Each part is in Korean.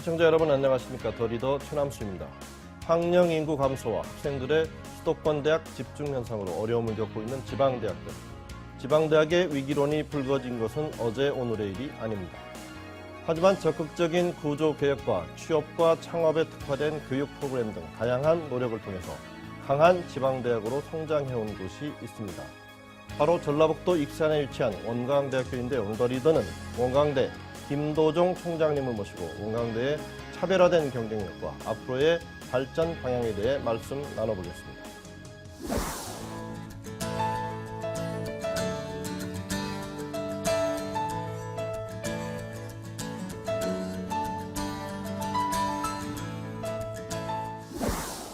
시청자 여러분 안녕하십니까. 더 리더 최남수입니다. 학령 인구 감소와 학생들의 수도권 대학 집중 현상으로 어려움을 겪고 있는 지방대학들. 지방대학의 위기론이 불거진 것은 어제 오늘의 일이 아닙니다. 하지만 적극적인 구조개혁과 취업과 창업에 특화된 교육 프로그램 등 다양한 노력을 통해서 강한 지방대학으로 성장해온 곳이 있습니다. 바로 전라북도 익산에 위치한 원광대학교인데요. 더 리더는 원광대 김도종 총장님을 모시고 원광대의 차별화된 경쟁력과 앞으로의 발전 방향에 대해 말씀 나눠보겠습니다.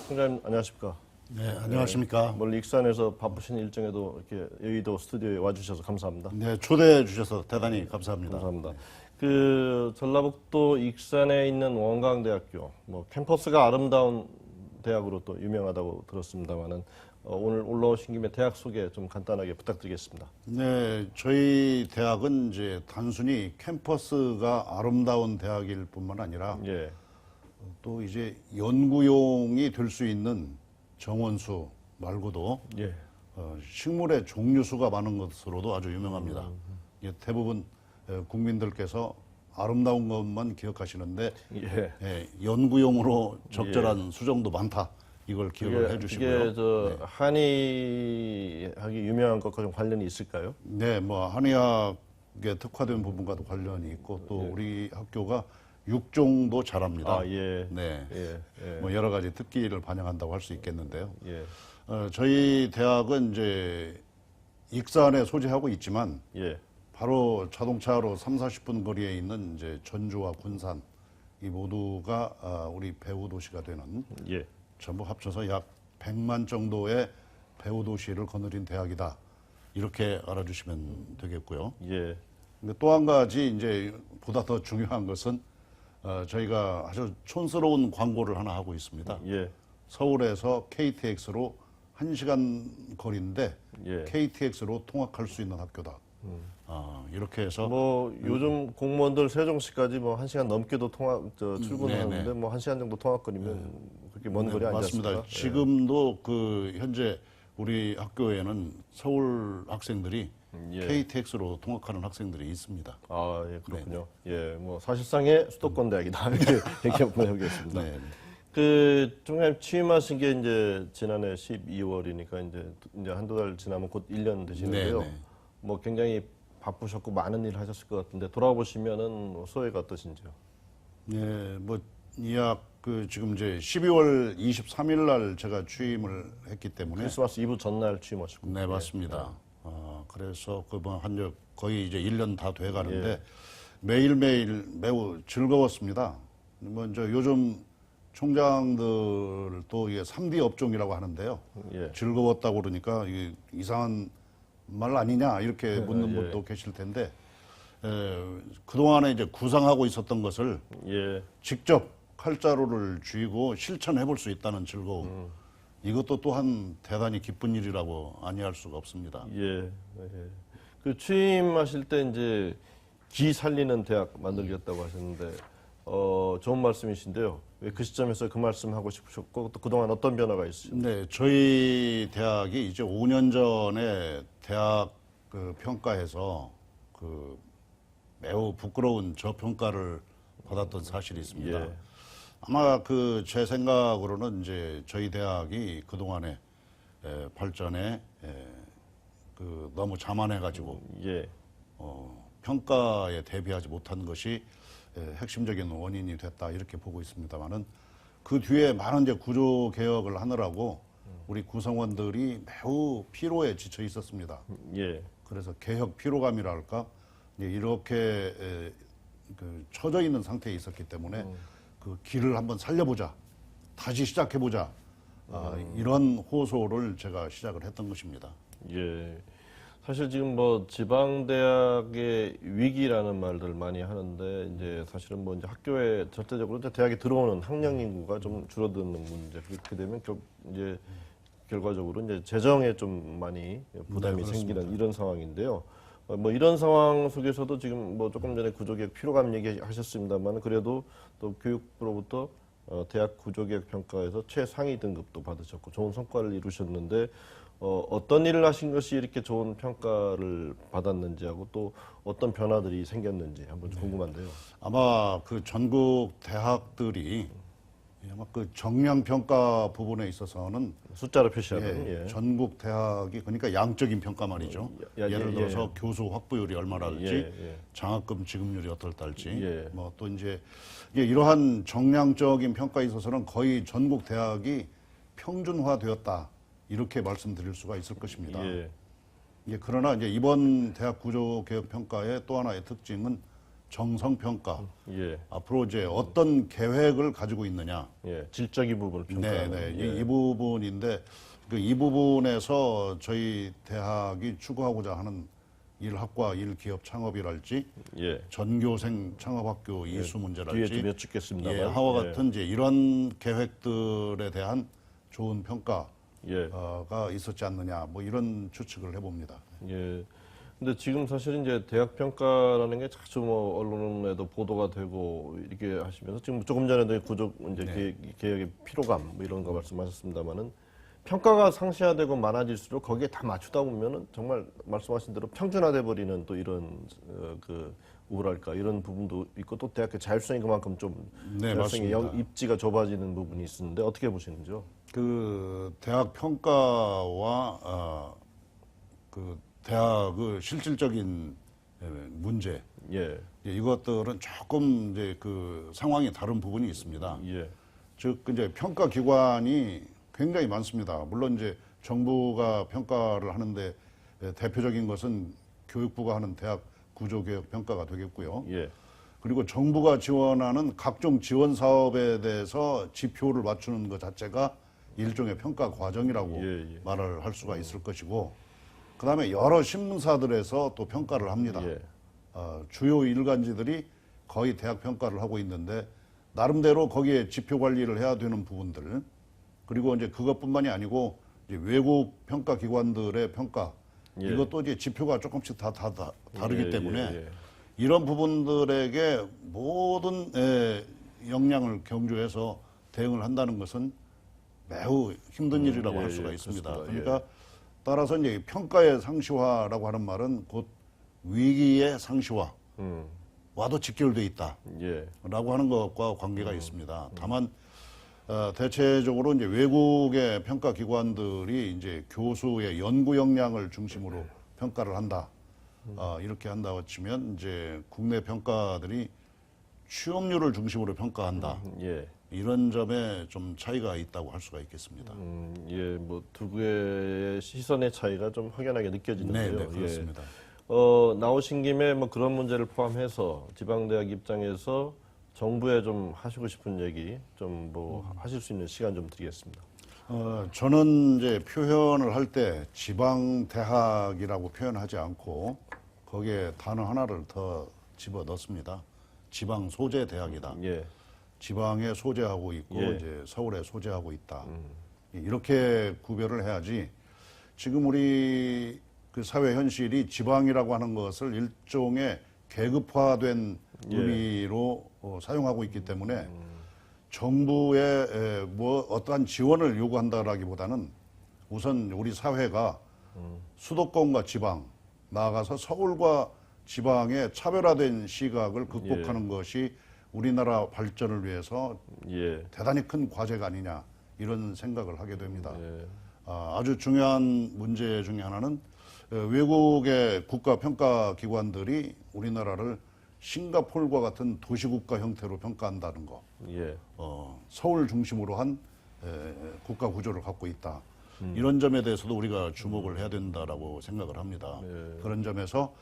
총장님 안녕하십니까? 네, 안녕하십니까? 멀리 익산에서 바쁘신 일정에도 이렇게 여의도 스튜디오에 와주셔서 감사합니다. 네, 초대해 주셔서 대단히 감사합니다. 감사합니다. 그 전라북도 익산에 있는 원광대학교, 캠퍼스가 아름다운 대학으로 또 유명하다고 들었습니다만은 오늘 올라오신 김에 대학 소개 좀 간단하게 부탁드리겠습니다. 네, 저희 대학은 이제 단순히 캠퍼스가 아름다운 대학일 뿐만 아니라 예, 또 이제 연구용이 될 수 있는 정원수 말고도 예, 식물의 종류수가 많은 것으로도 아주 유명합니다. 대부분 국민들께서 아름다운 것만 기억하시는데 예. 연구용으로 적절한 수정도 많다. 이걸 기억을 해주시고요. 이게 한의학이 유명한 것과 좀 관련이 있을까요? 네, 한의학에 특화된 부분과도 관련이 있고 또 우리 학교가 육종도 잘합니다. 예. 네, 예. 여러 가지 특기를 반영한다고 할 수 있겠는데요. 예. 저희 대학은 이제 익산에 소재하고 있지만 예. 바로 자동차로 30-40분 거리에 있는 이제 전주와 군산 이 모두가 우리 배후 도시가 되는 예. 전부 합쳐서 약 100만 정도의 배후 도시를 거느린 대학이다. 이렇게 알아주시면 되겠고요. 예. 근데 또 한 가지 이제 보다 더 중요한 것은 저희가 아주 촌스러운 광고를 하나 하고 있습니다. 예. 서울에서 KTX로 1시간 거리인데 예. KTX로 통학할 수 있는 학교다. 이렇게 해서 요즘 공무원들 세종시까지 1시간 넘게도 출근을 하는데 1시간 정도 통학거리면 그렇게 먼 거리 아니겠습니까? 맞습니다. 지금도 현재 우리 학교에는 서울 학생들이 KTX로 통학하는 학생들이 있습니다. 아, 예, 그렇군요. 예, 사실상의 수도권 대학이다. 이렇게 얘기해보겠습니다. 총장님 취임하신 게 이제 지난해 12월이니까 이제 한두 달 지나면 곧 1년 되시는데요. 굉장히 바쁘셨고 많은 일을 하셨을 것 같은데 돌아보시면은 소회가 어떠신지요? 네, 약 지금 이제 12월 23일 날 제가 취임을 했기 때문에 크리스마스 이브 전날 취임하셨고. 네, 맞습니다. 그래서 거의 이제 1년 다 돼 가는데 매일매일 매우 즐거웠습니다. 요즘 총장들도 이게 3D 업종이라고 하는데요. 즐거웠다고 그러니까 이게 이상한 말 아니냐 이렇게 묻는 분도 계실 텐데 그동안에 이제 구상하고 있었던 것을 직접 칼자루를 쥐고 실천해 볼 수 있다는 즐거움. 이것도 또한 대단히 기쁜 일이라고 아니할 수가 없습니다. 그 취임하실 때 이제 기 살리는 대학 만들겠다고 하셨는데 좋은 말씀이신데요. 왜 그 시점에서 그 말씀하고 싶으셨고 또 그동안 어떤 변화가 있으셨나요? 네, 저희 대학이 이제 5년 전에 대학 평가에서 매우 부끄러운 저평가를 받았던 사실이 있습니다. 아마 제 생각으로는 이제 저희 대학이 그동안에 발전에 너무 자만해가지고 평가에 대비하지 못한 것이 핵심적인 원인이 됐다 이렇게 보고 있습니다만은 그 뒤에 많은 이제 구조 개혁을 하느라고 우리 구성원들이 매우 피로에 지쳐 있었습니다. 그래서 개혁 피로감이랄까 이렇게 처져 있는 상태에 있었기 때문에 그 길을 한번 살려보자, 다시 시작해보자 이런 호소를 제가 시작을 했던 것입니다. 사실 지금 지방대학의 위기라는 말들 많이 하는데 이제 사실은 이제 학교에 절대적으로 이제 대학에 들어오는 학령 인구가 좀 줄어드는 문제. 그렇게 되면 이제 결과적으로 이제 재정에 좀 많이 부담이 생기는 이런 상황인데요. 뭐 이런 상황 속에서도 지금 뭐 조금 전에 구조개혁 필요감 얘기하셨습니다만 그래도 또 교육부로부터 대학 구조개혁 평가에서 최상위 등급도 받으셨고 좋은 성과를 이루셨는데 어떤 일을 하신 것이 이렇게 좋은 평가를 받았는지하고 또 어떤 변화들이 생겼는지 한번 좀 궁금한데요. 아마 그 전국 대학들이 아마 그 정량 평가 부분에 있어서는 숫자로 표시하는 예, 예. 전국 대학이 그러니까 양적인 평가 말이죠. 예를 들어서 교수 확보율이 얼마나 될지, 장학금 지급률이 어떨 할지, 뭐 또 이제 이러한 정량적인 평가에 있어서는 거의 전국 대학이 평준화되었다 이렇게 말씀드릴 수가 있을 것입니다. 그러나 이제 이번 대학 구조 개혁 평가의 또 하나의 특징은 정성 평가. 앞으로 이제 어떤 계획을 가지고 있느냐. 질적인 부분을 평가하는. 이 부분인데 이 부분에서 저희 대학이 추구하고자 하는 일학과 일기업 창업이랄지 전교생 창업학교 이수 문제랄지 뒤에 좀 여쭙겠습니다만. 하와 같은 이제 이런 계획들에 대한 좋은 평가가 있었지 않느냐 뭐 이런 추측을 해봅니다. 근데 지금 사실 이제 대학 평가라는 게 자주 뭐 언론에도 보도가 되고 이렇게 하시면서 지금 조금 전에도 구조 이제 개혁의 피로감 뭐 이런 거 말씀하셨습니다만은 평가가 상시화되고 많아질수록 거기에 다 맞추다 보면은 정말 말씀하신 대로 평준화돼 버리는 또 이런 그 우랄까 이런 부분도 있고 또 대학교 자율성이 그만큼 좀 자율성이 입지가 좁아지는 부분이 있는데 어떻게 보시는지요? 그 대학 평가와 그 대학의 실질적인 문제 이것들은 조금 이제 그 상황이 다른 부분이 있습니다. 즉 이제 평가 기관이 굉장히 많습니다. 물론 이제 정부가 평가를 하는데 대표적인 것은 교육부가 하는 대학 구조개혁 평가가 되겠고요. 그리고 정부가 지원하는 각종 지원 사업에 대해서 지표를 맞추는 것 자체가 일종의 평가 과정이라고 말을 할 수가 있을 것이고, 그 다음에 여러 신문사들에서 또 평가를 합니다. 주요 일간지들이 거의 대학 평가를 하고 있는데, 나름대로 거기에 지표 관리를 해야 되는 부분들, 그리고 이제 그것뿐만이 아니고 이제 외국 평가 기관들의 평가, 이것도 이제 지표가 조금씩 다 다르기 때문에 이런 부분들에게 모든 역량을 경주해서 대응을 한다는 것은 매우 힘든 일이라고 할 수가 있습니다. 그렇습니다. 그러니까 따라서 이제 평가의 상시화라고 하는 말은 곧 위기의 상시화와도 직결돼 있다라고 하는 것과 관계가 있습니다. 다만 대체적으로 이제 외국의 평가 기관들이 이제 교수의 연구 역량을 중심으로 평가를 한다. 이렇게 한다고 치면 이제 국내 평가들이 취업률을 중심으로 평가한다. 이런 점에 좀 차이가 있다고 할 수가 있겠습니다. 뭐 두 개의 시선의 차이가 좀 확연하게 느껴지는데요. 네, 그렇습니다. 나오신 김에 뭐 그런 문제를 포함해서 지방대학 입장에서 정부에 좀 하시고 싶은 얘기 좀 뭐 하실 수 있는 시간 좀 드리겠습니다. 저는 이제 표현을 할 때 지방대학이라고 표현하지 않고 거기에 단어 하나를 더 집어 넣습니다. 지방 소재 대학이다. 지방에 소재하고 있고 이제 서울에 소재하고 있다. 이렇게 구별을 해야지. 지금 우리 그 사회 현실이 지방이라고 하는 것을 일종의 계급화된 의미로 사용하고 있기 때문에 정부의 뭐 어떠한 지원을 요구한다라기보다는 우선 우리 사회가 수도권과 지방, 나아가서 서울과 지방의 차별화된 시각을 극복하는 것이 우리나라 발전을 위해서 대단히 큰 과제가 아니냐 이런 생각을 하게 됩니다. 아주 중요한 문제 중에 하나는 외국의 국가평가기관들이 우리나라를 싱가포르와 같은 도시국가 형태로 평가한다는 거. 서울 중심으로 한 국가 구조를 갖고 있다. 이런 점에 대해서도 우리가 주목을 해야 된다라고 생각을 합니다. 그런 점에서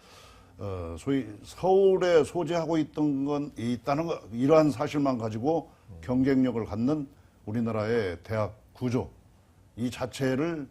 소위 서울에 소재하고 있다는 거, 이러한 사실만 가지고 경쟁력을 갖는 우리나라의 대학 구조 이 자체를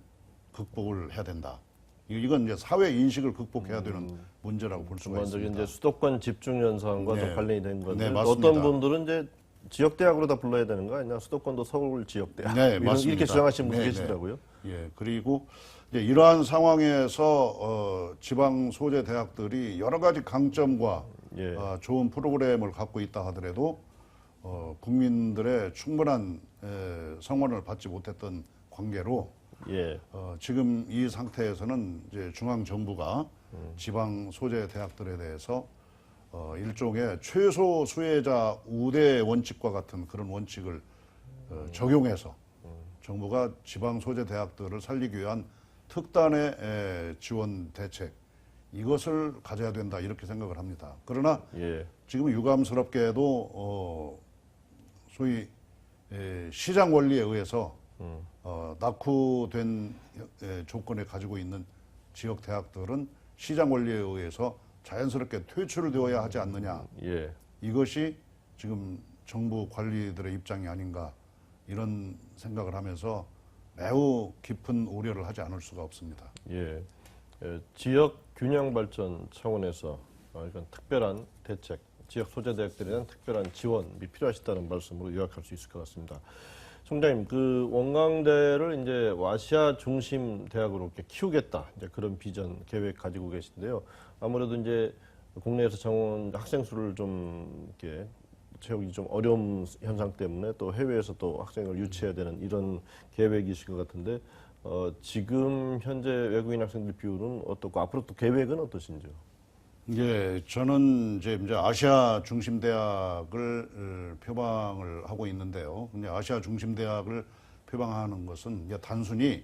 극복을 해야 된다. 이건 이제 사회 인식을 극복해야 되는 문제라고 볼 수가 있습니다. 이제 수도권 집중 현상과 좀 관련이 된 건데 맞습니다. 어떤 분들은 이제 지역 대학으로 다 불러야 되는 거 아니냐? 수도권도 서울 지역 대학. 네, 이런- 맞습니다. 이렇게 주장하시는 분이 네, 계시더라고요. 예, 그리고 이제 이러한 상황에서 지방 소재 대학들이 여러 가지 강점과 예. 좋은 프로그램을 갖고 있다 하더라도 국민들의 충분한 성원을 받지 못했던 관계로 예. 지금 이 상태에서는 이제 중앙 정부가 지방 소재 대학들에 대해서 일종의 최소 수혜자 우대 원칙과 같은 그런 원칙을 적용해서 정부가 지방 소재 대학들을 살리기 위한 특단의 지원 대책 이것을 가져야 된다 이렇게 생각을 합니다. 그러나 예. 지금 유감스럽게도 소위 시장 원리에 의해서 낙후된 조건에 가지고 있는 지역 대학들은 시장 원리에 의해서 자연스럽게 퇴출되어야 하지 않느냐. 예. 이것이 지금 정부 관리들의 입장이 아닌가 이런 생각을 하면서 매우 깊은 우려를 하지 않을 수가 없습니다. 예. 지역 균형 발전 차원에서 이건 특별한 대책, 지역 소재 대학들에 대한 특별한 지원이 필요하시다는 말씀으로 요약할 수 있을 것 같습니다. 총장님, 그 원광대를 이제 와시아 중심 대학으로 이렇게 키우겠다, 이제 그런 비전 계획 가지고 계신데요. 아무래도 이제 국내에서 정원 학생 수를 좀 이렇게 채우기 좀 어려운 현상 때문에 또 해외에서 또 학생을 유치해야 되는 이런 계획이실 것 같은데 지금 현재 외국인 학생들 비율은 어떻고 앞으로 또 계획은 어떠신지요? 예, 저는 이제 아시아 중심 대학을 표방을 하고 있는데요. 근데 아시아 중심 대학을 표방하는 것은 이제 단순히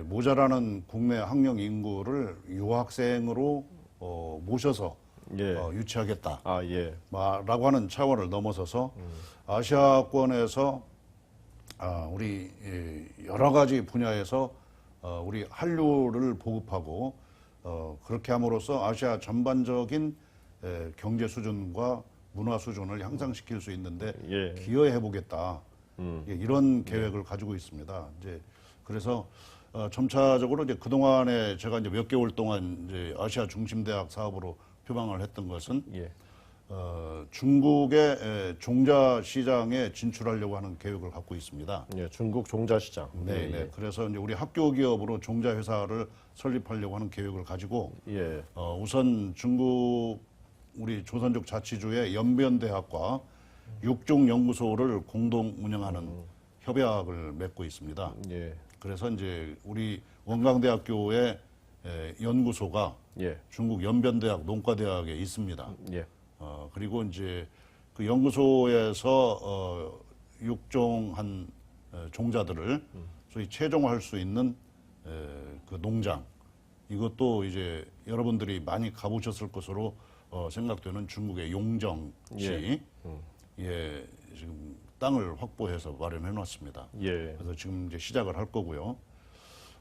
모자라는 국내 학령 인구를 유학생으로 모셔서 예. 유치하겠다. 아, 예. 라고 하는 차원을 넘어서서 아시아권에서 우리 여러 가지 분야에서 우리 한류를 보급하고 그렇게 함으로써 아시아 전반적인 경제 수준과 문화 수준을 향상시킬 수 있는데 예. 기여해 보겠다. 이런 계획을 가지고 있습니다. 이제 그래서 점차적으로 이제 그동안에 제가 이제 몇 개월 동안 이제 아시아 중심 대학 사업으로 표방을 했던 것은 예. 중국의 종자 시장에 진출하려고 하는 계획을 갖고 있습니다. 예, 중국 종자 시장. 네, 네. 그래서 이제 우리 학교 기업으로 종자 회사를 설립하려고 하는 계획을 가지고 예. 우선 중국 우리 조선족 자치주의 연변대학과 육종연구소를 공동 운영하는 협약을 맺고 있습니다. 예. 그래서 이제 우리 원광대학교의 연구소가 예. 중국 연변대학 농과대학에 있습니다. 예. 그리고 이제 그 연구소에서 육종한 종자들을 소위 채종할 수 있는 그 농장 이것도 이제 여러분들이 많이 가보셨을 것으로 생각되는 중국의 용정시 예, 지금 땅을 확보해서 마련해 놨습니다. 예. 그래서 지금 이제 시작을 할 거고요.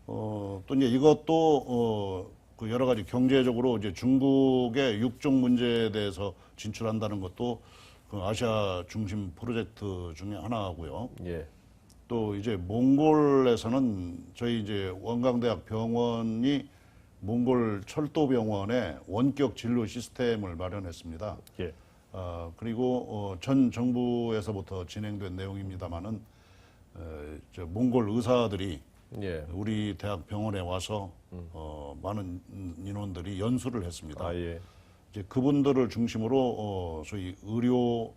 또 이제 이것도 그 여러 가지 경제적으로 이제 중국의 육종 문제에 대해서 진출한다는 것도 그 아시아 중심 프로젝트 중에 하나고요. 예. 또 이제 몽골에서는 저희 이제 원광대학 병원이 몽골 철도병원에 원격 진료 시스템을 마련했습니다. 예. 그리고 전 정부에서부터 진행된 내용입니다만은 저 몽골 의사들이 예. 우리 대학 병원에 와서 많은 인원들이 연수를 했습니다. 아, 예. 이제 그분들을 중심으로 소위 의료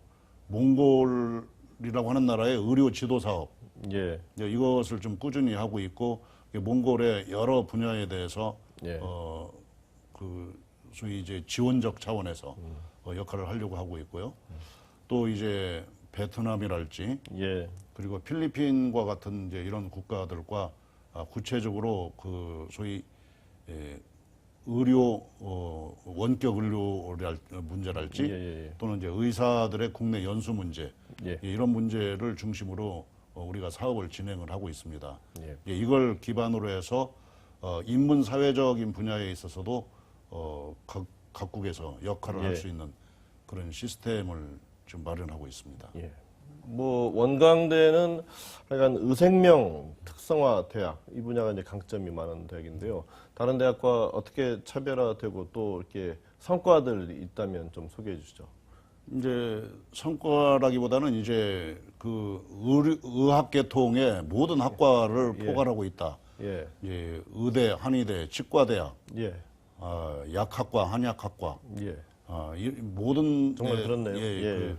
몽골이라고 하는 나라의 의료 지도 사업 예. 이것을 좀 꾸준히 하고 있고 몽골의 여러 분야에 대해서 예. 그 소위 이제 지원적 차원에서 역할을 하려고 하고 있고요. 또 이제 베트남이랄지 예. 그리고 필리핀과 같은 이제 이런 국가들과 구체적으로 그 소위 의료 원격 의료 문제랄지 예. 또는 이제 의사들의 국내 연수 문제 예. 이런 문제를 중심으로 우리가 사업을 진행을 하고 있습니다. 예. 이걸 기반으로 해서 인문 사회적인 분야에 있어서도 각국에서 역할을 예. 할 수 있는 그런 시스템을 지금 마련하고 있습니다. 예. 뭐 원광대는 하여간 의생명 특성화 대학 이 분야가 이제 강점이 많은 대학인데요. 다른 대학과 어떻게 차별화되고 또 이렇게 성과들이 있다면 좀 소개해 주시죠. 이제 성과라기보다는 이제 그 의학 계통의 모든 학과를 예. 포괄하고 있다. 예. 예, 의대, 한의대, 치과대학, 예. 약학과, 한약학과, 예. 이 모든 정말 그렇네요. 예, 예.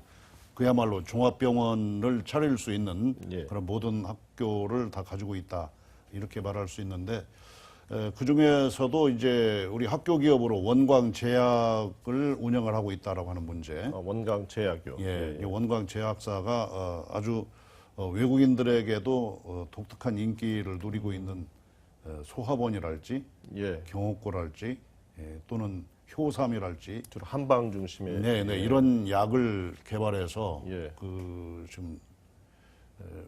그야말로 종합병원을 차릴 수 있는 예. 그런 모든 학교를 다 가지고 있다 이렇게 말할 수 있는데 그 중에서도 이제 우리 학교 기업으로 원광제약을 운영을 하고 있다라고 하는 문제. 원광제약이요. 예, 이 원광제약사가 아주 외국인들에게도 독특한 인기를 누리고 있는 소화본이랄지 예. 경옥고랄지 또는 효삼이랄지 주로 한방 중심의. 네, 이런 약을 개발해서 예. 지금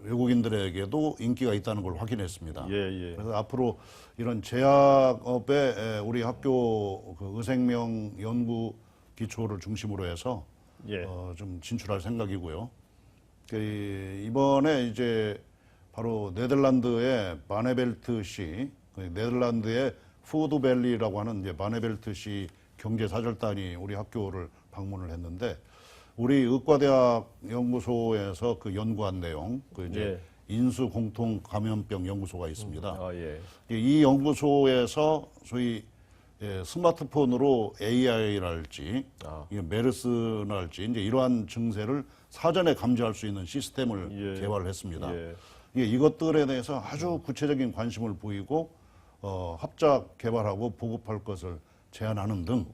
외국인들에게도 인기가 있다는 걸 확인했습니다. 예, 예. 그래서 앞으로 이런 제약업에 우리 학교 그 의생명 연구 기초를 중심으로 해서 예. 좀 진출할 생각이고요. 이번에 이제 바로 네덜란드의 바네벨트시, 네덜란드의 푸드밸리라고 하는 이제 바네벨트시 경제사절단이 우리 학교를 방문을 했는데 우리 의과대학 연구소에서 그 연구한 내용, 그 이제 인수 공통 감염병 연구소가 있습니다. 아, 예. 이 연구소에서 소위 스마트폰으로 AI랄지, 메르스랄지 이제 이러한 증세를 사전에 감지할 수 있는 시스템을 개발을 했습니다. 이것들에 대해서 아주 구체적인 관심을 보이고 합작 개발하고 보급할 것을 제안하는 등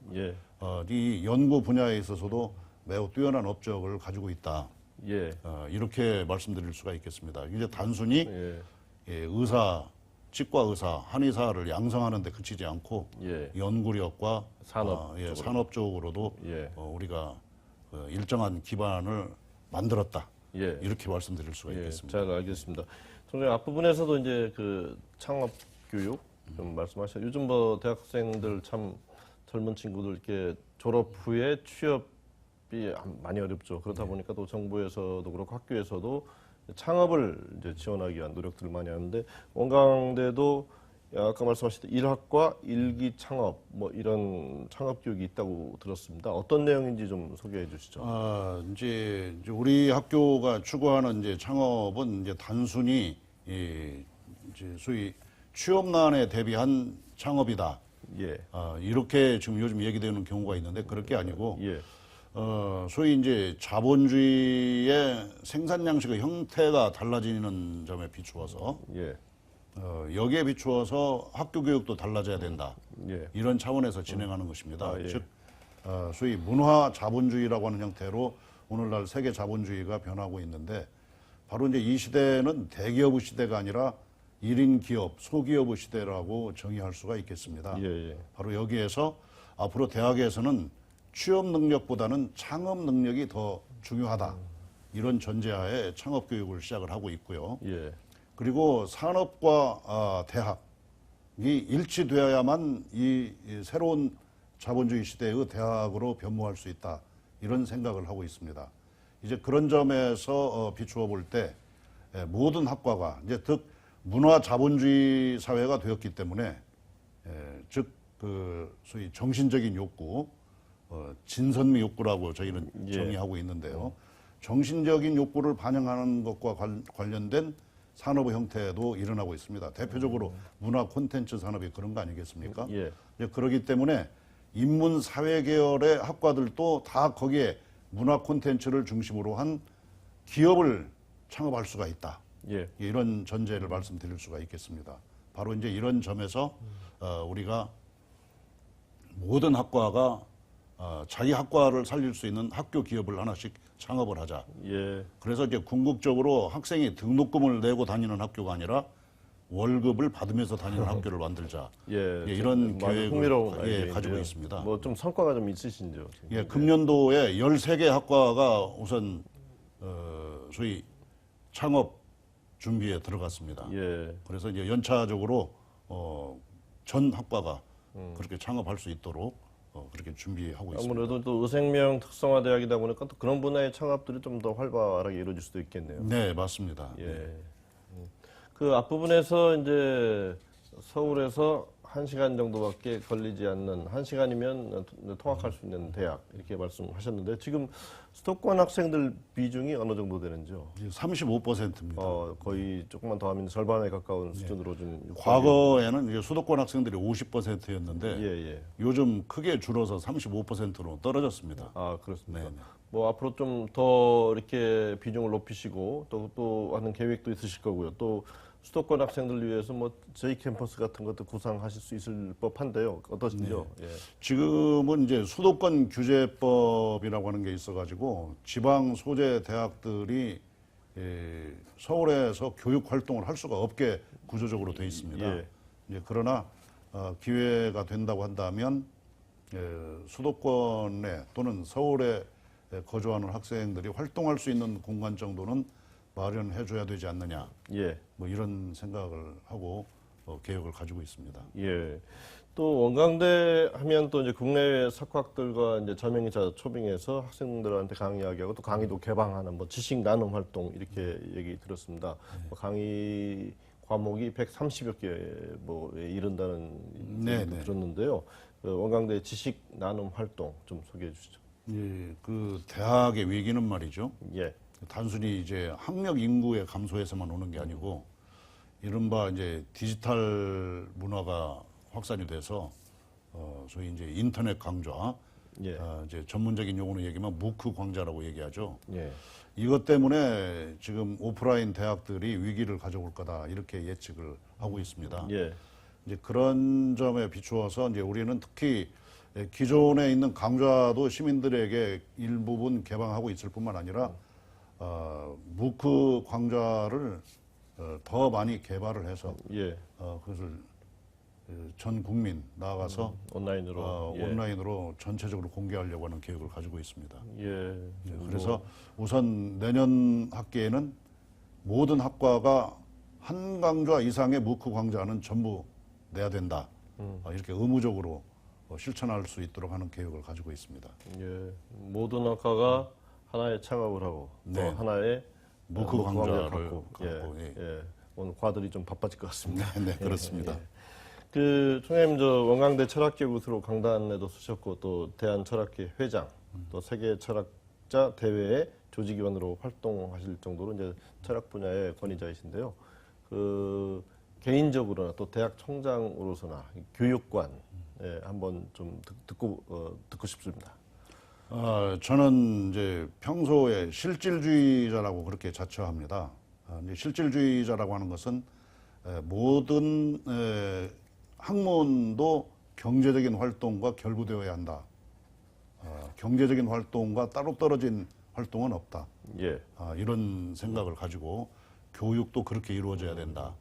이 연구 분야에 있어서도 매우 뛰어난 업적을 가지고 있다. 이렇게 말씀드릴 수가 있겠습니다. 이제 단순히 의사, 치과 의사, 한의사를 양성하는 데 그치지 않고 연구력과 산업 쪽으로도 우리가 일정한 기반을 만들었다. 이렇게 말씀드릴 수가 있겠습니다. 잘 알겠습니다. 총장님 앞부분에서도 이제 그 창업 교육 좀 말씀하셨어요. 요즘 뭐 대학생들 참 젊은 친구들 이렇게 졸업 후에 취업이 많이 어렵죠. 그렇다 보니까 또 정부에서도 그렇고 학교에서도 창업을 이제 지원하기 위한 노력들을 많이 하는데 원광대도 아까 말씀하셨던 일학과 일기 창업 뭐 이런 창업 교육이 있다고 들었습니다. 어떤 내용인지 좀 소개해 주시죠. 이제 우리 학교가 추구하는 이제 창업은 이제 단순히 이제 소위 취업난에 대비한 창업이다. 이렇게 지금 요즘 얘기되는 경우가 있는데 그럴 게 아니고 소위 이제 자본주의의 생산 양식의 형태가 달라지는 점에 비추어서 여기에 비추어서 학교 교육도 달라져야 된다. 이런 차원에서 진행하는 것입니다. 즉 소위 문화 자본주의라고 하는 형태로 오늘날 세계 자본주의가 변하고 있는데 바로 이제 이 시대는 대기업의 시대가 아니라 1인 기업, 소기업의 시대라고 정의할 수가 있겠습니다. 바로 여기에서 앞으로 대학에서는 취업 능력보다는 창업 능력이 더 중요하다. 이런 전제하에 창업 교육을 시작을 하고 있고요. 그리고 산업과 대학이 일치되어야만 이 새로운 자본주의 시대의 대학으로 변모할 수 있다. 이런 생각을 하고 있습니다. 이제 그런 점에서 비추어 볼 때 모든 학과가 이제 즉 문화 자본주의 사회가 되었기 때문에 즉 그 소위 정신적인 욕구, 진선미 욕구라고 저희는 정의하고 있는데요. 정신적인 욕구를 반영하는 것과 관련된 산업의 형태도 일어나고 있습니다. 대표적으로 문화 콘텐츠 산업이 그런 거 아니겠습니까? 그렇기 때문에 인문 사회 계열의 학과들도 다 거기에 문화 콘텐츠를 중심으로 한 기업을 창업할 수가 있다. 이런 전제를 말씀드릴 수가 있겠습니다. 바로 이제 이런 점에서 우리가 모든 학과가 자기 학과를 살릴 수 있는 학교 기업을 하나씩 창업을 하자. 그래서 이제 궁극적으로 학생이 등록금을 내고 다니는 학교가 아니라 월급을 받으면서 다니는 학교를 만들자. 이런 계획을 가지고 있습니다. 뭐 좀 성과가 좀 있으신지요? 금년도에 13개 학과가 우선 소위 창업 준비에 들어갔습니다. 그래서 이제 연차적으로 전 학과가 그렇게 창업할 수 있도록 그렇게 준비하고 있습니다. 아무래도 또 의생명 특성화 대학이다 보니까 또 그런 분야의 창업들이 좀 더 활발하게 이루어질 수도 있겠네요. 네, 맞습니다. 그 앞부분에서 이제 서울에서 1시간 정도밖에 걸리지 않는 1시간이면 통학할 수 있는 대학 이렇게 말씀하셨는데 지금 수도권 학생들 비중이 어느 정도 되는지요? 35%입니다. 거의 조금만 더 하면 절반에 가까운 수준으로 좀 과거에는 이제 수도권 학생들이 50%였는데 예. 요즘 크게 줄어서 35%로 떨어졌습니다. 아, 그렇습니다. 네, 네. 뭐 앞으로 좀 더 이렇게 비중을 높이시고 또 하는 계획도 있으실 거고요. 또 수도권 학생들 위해서 뭐 저희 캠퍼스 같은 것도 구상하실 수 있을 법한데요. 어떠신지요? 예. 지금은 이제 수도권 규제법이라고 하는 게 있어가지고 지방 소재 대학들이 서울에서 교육 활동을 할 수가 없게 구조적으로 돼 있습니다. 예. 이제 그러나 기회가 된다고 한다면 수도권에 또는 서울에 거주하는 학생들이 활동할 수 있는 공간 정도는 마련해줘야 되지 않느냐. 예. 뭐 이런 생각을 하고 계획을 가지고 있습니다. 예. 또 원광대 하면 또 이제 국내외 석학들과 이제 저명이자 초빙해서 학생들한테 강의하게 하고 또 강의도 개방하는 뭐 지식 나눔 활동 이렇게 얘기 들었습니다. 뭐 강의 과목이 130여 개 뭐에 이른다는 얘기도 들었는데요. 그 원광대 지식 나눔 활동 좀 소개해 주시죠. 예, 그 대학의 위기는 말이죠. 예. 단순히 이제 학력 인구의 감소에서만 오는 게 아니고 이른바 이제 디지털 문화가 확산이 돼서 소위 이제 인터넷 강좌, 예. 이제 전문적인 용어로 얘기하면 무크 강좌라고 얘기하죠. 예. 이것 때문에 지금 오프라인 대학들이 위기를 가져올 거다 이렇게 예측을 하고 있습니다. 예. 이제 그런 점에 비추어서 이제 우리는 특히 기존에 있는 강좌도 시민들에게 일부분 개방하고 있을 뿐만 아니라 무크 강좌를 더 많이 개발을 해서 예. 그것을 전 국민 나아가서 온라인으로 예. 온라인으로 전체적으로 공개하려고 하는 계획을 가지고 있습니다. 예. 그래서 우선 내년 학기에는 모든 학과가 한 강좌 이상의 무크 강좌는 전부 내야 된다. 이렇게 의무적으로 실천할 수 있도록 하는 계획을 가지고 있습니다. 예. 모든 학과가 하나의 창업을 하고 또 네. 하나의 무크 강좌를 강좌를 갖고 갖고, 예. 예. 오늘 과들이 좀 바빠질 것 같습니다. 네, 그렇습니다. 예. 그 총장님 저 원광대 철학기구로 강단에도 쓰셨고 또 대한철학회 회장 또 세계 철학자 대회의 조직위원으로 활동하실 정도로 이제 철학 분야의 권위자이신데요. 그 개인적으로나 또 대학 총장으로서나 교육관 한번 좀 듣고 싶습니다. 저는 이제 평소에 실질주의자라고 그렇게 자처합니다. 이제 실질주의자라고 하는 것은 모든 학문도 경제적인 활동과 결부되어야 한다. 경제적인 활동과 따로 떨어진 활동은 없다. 예. 이런 생각을 가지고 교육도 그렇게 이루어져야 된다.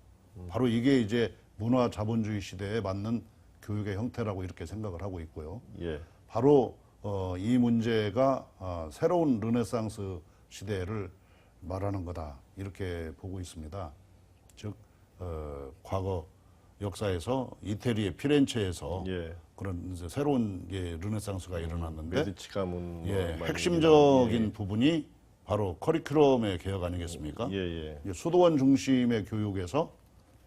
바로 이게 이제 문화 자본주의 시대에 맞는 교육의 형태라고 이렇게 생각을 하고 있고요. 예. 바로 이 문제가 새로운 르네상스 시대를 말하는 거다 이렇게 보고 있습니다. 즉 과거 역사에서 이태리의 피렌체에서 예. 그런 이제 새로운 르네상스가 일어났는데 메디치 가문 핵심적인 부분이 바로 커리큘럼의 개혁 아니겠습니까? 예. 수도원 중심의 교육에서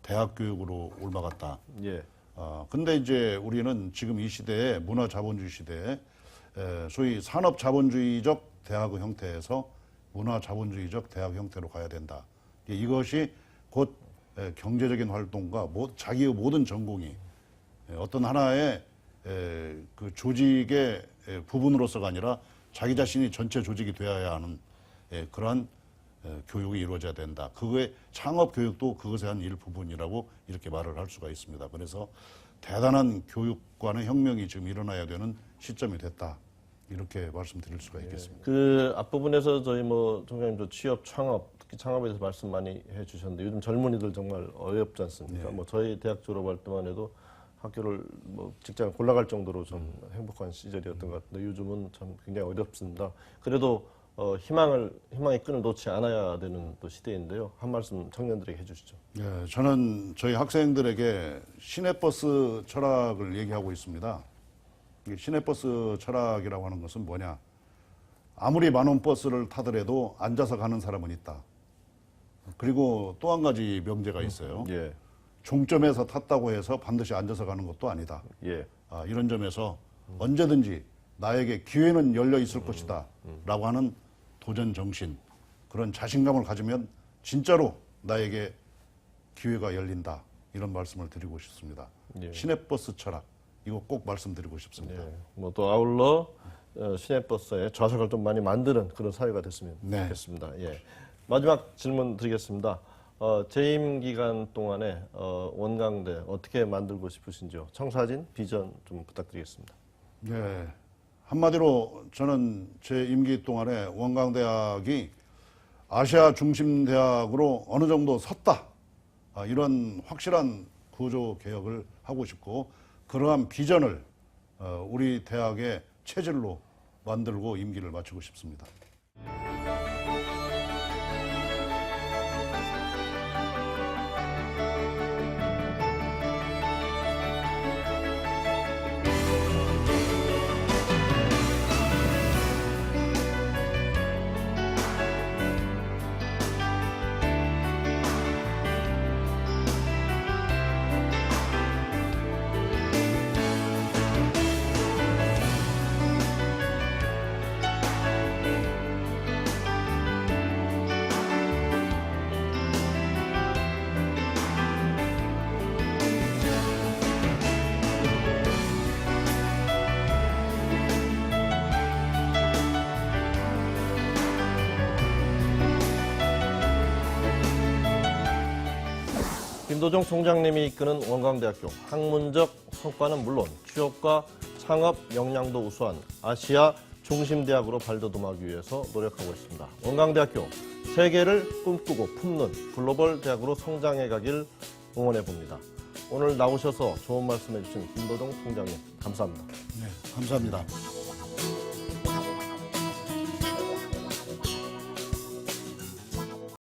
대학 교육으로 옮아갔다. 예. 근데 이제 우리는 지금 이 시대에 문화 자본주의 시대에 소위 산업 자본주의적 대학의 형태에서 문화 자본주의적 대학 형태로 가야 된다. 이것이 곧 경제적인 활동과 자기의 모든 전공이 어떤 하나의 그 조직의 부분으로서가 아니라 자기 자신이 전체 조직이 되어야 하는 그러한 교육이 이루어져야 된다. 그거의 창업 교육도 그것의 한 일부분이라고 이렇게 말을 할 수가 있습니다. 그래서 대단한 교육관의 혁명이 지금 일어나야 되는 시점이 됐다. 이렇게 말씀드릴 수가 있겠습니다. 그 앞부분에서 저희 총장님도 취업, 창업, 특히 창업에 대해서 말씀 많이 해주셨는데 요즘 젊은이들 정말 어렵지 않습니까? 저희 대학 졸업할 때만 해도 학교를 직장을 골라갈 정도로 좀 행복한 시절이었던 것 같은데 요즘은 참 굉장히 어렵습니다. 그래도 희망의 끈을 놓지 않아야 되는 또 시대인데요. 한 말씀 청년들에게 해주시죠. 네, 저는 저희 학생들에게 시내버스 철학을 얘기하고 있습니다. 시내버스 철학이라고 하는 것은 뭐냐? 아무리 만원 버스를 타더라도 앉아서 가는 사람은 있다. 그리고 또 한 가지 명제가 있어요. 예. 종점에서 탔다고 해서 반드시 앉아서 가는 것도 아니다. 예. 이런 점에서 언제든지 나에게 기회는 열려 있을 것이다 라고 하는 도전 정신, 그런 자신감을 가지면 진짜로 나에게 기회가 열린다, 이런 말씀을 드리고 싶습니다. 예. 시내버스 철학, 이거 꼭 말씀드리고 싶습니다. 예. 뭐 또 아울러 시내버스에 좌석을 좀 많이 만드는 그런 사회가 됐으면 네. 좋겠습니다. 예. 마지막 질문 드리겠습니다. 재임 기간 동안에 원광대 어떻게 만들고 싶으신지요? 청사진, 비전 좀 부탁드리겠습니다. 네. 한마디로 저는 제 임기 동안에 원광대학이 아시아 중심 대학으로 어느 정도 섰다, 이런 확실한 구조 개혁을 하고 싶고, 그러한 비전을 우리 대학의 체질로 만들고 임기를 마치고 싶습니다. 김도정 총장님이 이끄는 원광대학교, 학문적 성과는 물론 취업과 창업 역량도 우수한 아시아 중심대학으로 발돋움하기 위해서 노력하고 있습니다. 원광대학교, 세계를 꿈꾸고 품는 글로벌 대학으로 성장해 가길 응원해 봅니다. 오늘 나오셔서 좋은 말씀 해주신 김도정 총장님, 감사합니다. 네, 감사합니다.